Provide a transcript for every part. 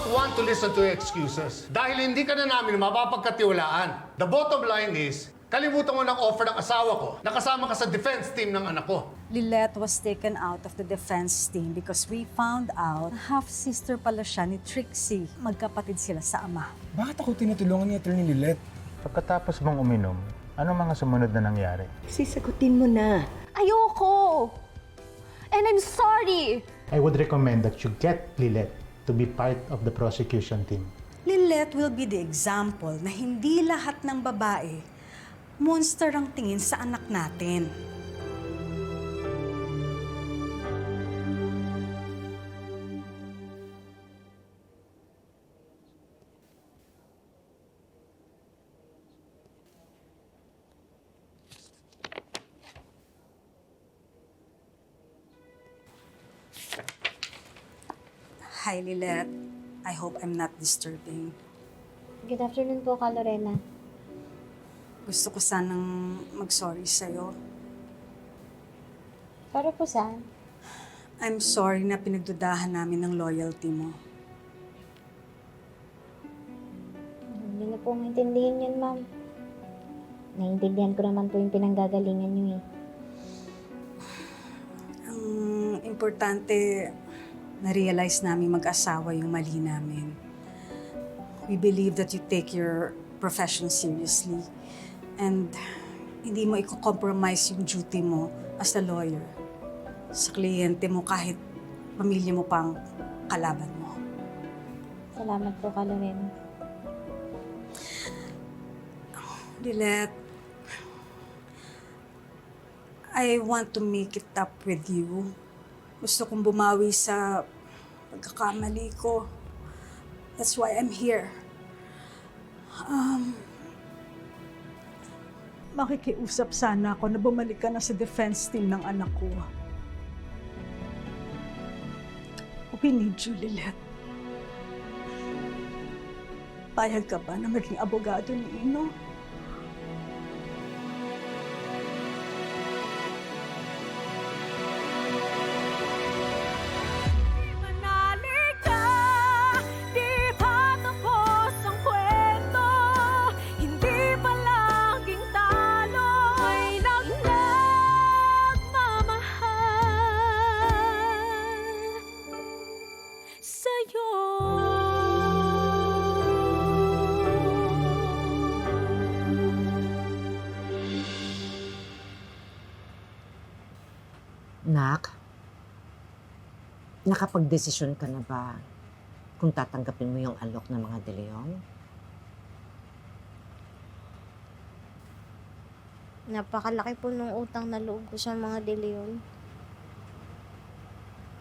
want to listen to your excuses. Dahil hindi ka na namin mapapagkatiwalaan. The bottom line is, kalimutan mo ng offer ng asawa ko na kasama ka sa defense team ng anak ko. Lilette was taken out of the defense team because we found out half-sister pala siya ni Trixie. Magkapatid sila sa ama. Bakit ako tinutulungan ni Attorney Lilette? Pagkatapos mong uminom, ano mga sumunod na nangyari? Sisagutin mo na. Ayoko! And I'm sorry! I would recommend that you get Lilette to be part of the prosecution team. Lilette will be the example na hindi lahat ng babae monster ang tingin sa anak natin. Hi, Lilette. I hope I'm not disturbing. Good afternoon po, Ka Lorena. Gusto ko sanang mag-sorry sa'yo. Para po saan? I'm sorry na pinagdudahan namin ng loyalty mo. Hindi na po maintindihan yan, ma'am. Naiintindihan ko naman po yung pinanggagalingan niyo eh. Ang importante, na-realize namin mag-asawa yung mali namin. We believe that you take your profession seriously and hindi mo i-compromise yung duty mo as a lawyer sa kliyente mo kahit pamilya mo pang kalaban mo. Salamat po, Ka Lorena. Lilette, I want to make it up with you. Gusto kong bumawi sa pagkakamali ko. That's why I'm here. Makikiusap sana ako na bumalik ka na sa defense team ng anak ko. We need you, Lilette. Payag ka ba na maging abogado ni Ino? Nak, nakapag-desisyon ka na ba kung tatanggapin mo yung alok ng mga De Leon? Napakalaki po nung utang na loob ko sa mga De Leon.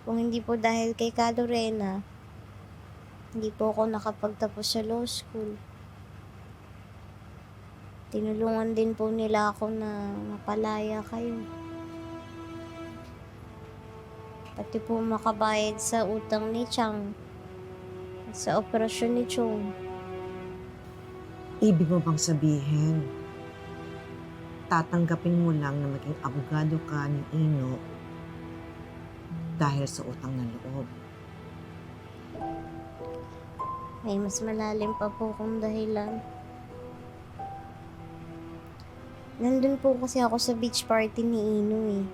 Kung hindi po dahil kay Ka Lorena, hindi po ako nakapagtapos sa law school. Tinulungan din po nila ako na mapalaya kayo. Pati po makabayad sa utang ni Chang at sa operasyon ni Chong. Ibig mo bang sabihin, tatanggapin mo lang na maging abogado ka ni Ino dahil sa utang na loob? May mas malalim pa po kong dahilan. Nandun po kasi ako sa beach party ni Ino eh.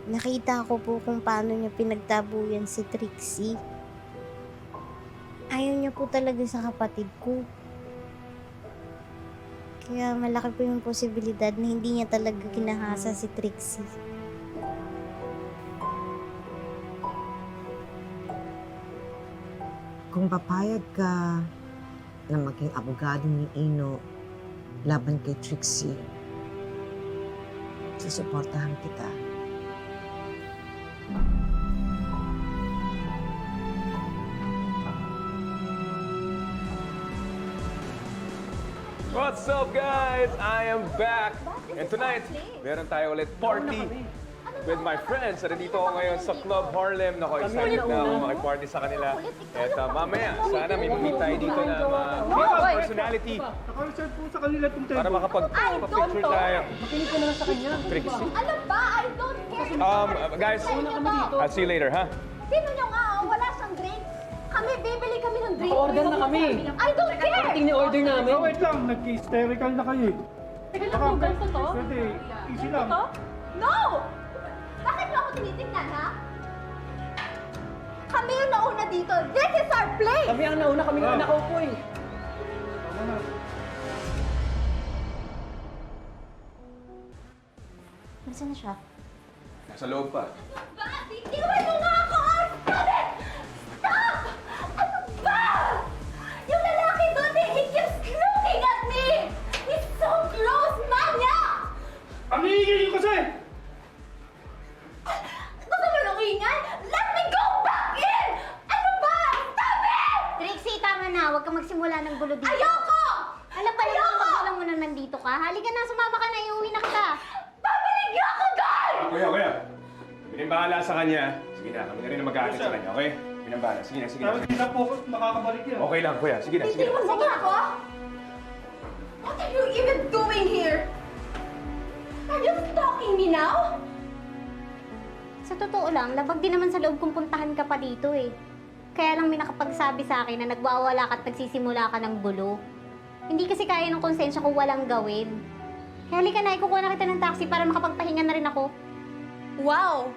Nakita ko po kung paano niya pinagtabuyan si Trixie. Ayaw niya po talaga sa kapatid ko. Kaya malaki po yung posibilidad na hindi niya talaga kinahasa si Trixie. Kung papayag ka na maging abogado ni Ino laban kay Trixie, susuportahan kita. What's up, guys? I am back. And tonight, meron tayo ulit party with my friends. At dito ako ngayon sa Club Harlem. Nako, excited na ako makiparte sa kanila. At mamaya, sana may mamit tayo dito na mga personality. Naka-reserve po sa kanila itong Para makapag-picture tayo. Makinig ka na lang sa kanya. Trixie. Ano ba? I don't care. Guys, I'll see you later, ha? Sino nyo nga, oh? Wala siyang drinks. Kami, bibili kami ng drink. Naka-order na kami. I don't care! Parating ni order namin. Oh, wait lang, nag-hysterical na kayo eh. Teka lang po, ganito to? Pwede, easy lang. No! Bakit mo ako tinitingnan, ha? Kami yung nauna dito. This is our place! Kami ang nauna, kami nga nakaupo eh. Tama na. Nasaan na siya? Nasa loob pa. Bakit? Iwan mo nga ako! Stop it! Stop! Ano ba? Yung lalaki doon, he keeps looking at me! He's so gross, manya! Ang hihingin kasi! Gusto mo nung ingay? Let me go back in! Ano ba? Stop it! Trixie, tama na. Huwag kang magsimula ng gulo dito. Ayoko! Alam pa naman, Ayoko! magulang mo na nandito ka. Halika na, sumama ka na, iuwi na kita. Pabalik niyo ako doon! Kuya. Kami nang bahala sa kanya. Sige na, kami na rin ang mag-aatid sa kanya, okay? Kami nang bahala. Sige na. Pero hindi na po makakabalik yan. Okay lang, kuya. Sige na. Tingnan mo nga ako? What are you even doing here? Are you stalking me now? Sa totoo lang, labag din naman sa loob kung puntahan ka pa dito eh. Kaya lang may nakapagsabi sa akin na nagwawala ka at nagsisimula ka ng gulo. Hindi kasi kaya ng konsensya ko walang gawin. Kaya halika na, ikukuha na kita ng taxi para makapagpahinga na rin ako. Wow!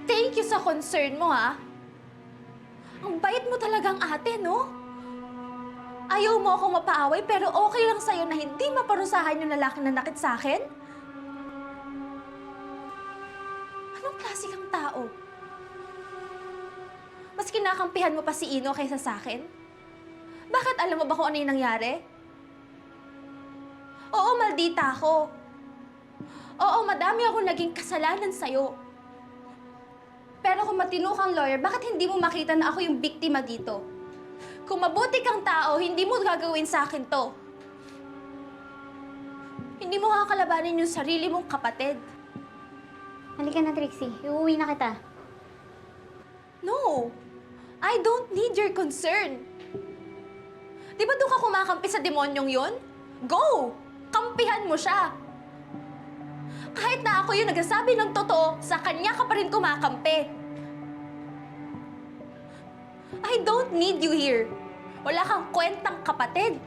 Thank you sa concern mo, ha? Ang bait mo talagang ate, no? Ayaw mo akong mapaaway pero okay lang sa'yo na hindi maparusahan yung lalaki na nakit sa akin? Anong klase kang tao? Mas kinakampihan mo pa si Ino kaysa sa akin? Bakit alam mo ba kung ano yung nangyari? Oo, maldita ako. Oo, madami akong naging kasalanan sa'yo. Pero kung matino kang lawyer, bakit hindi mo makita na ako yung biktima dito? Kung mabuti kang tao, hindi mo gagawin sa akin to. Hindi mo kakalabanin yung sarili mong kapatid. Halika na, Trixie. Iuwi na kita. No! I don't need your concern. Di ba doon ka kumakampi sa demonyong yon? Go! Kampihan mo siya! Kahit na ako yung nagsasabi ng totoo, sa kanya ka pa rin kumakampi. I don't need you here. Wala kang kwentang kapatid.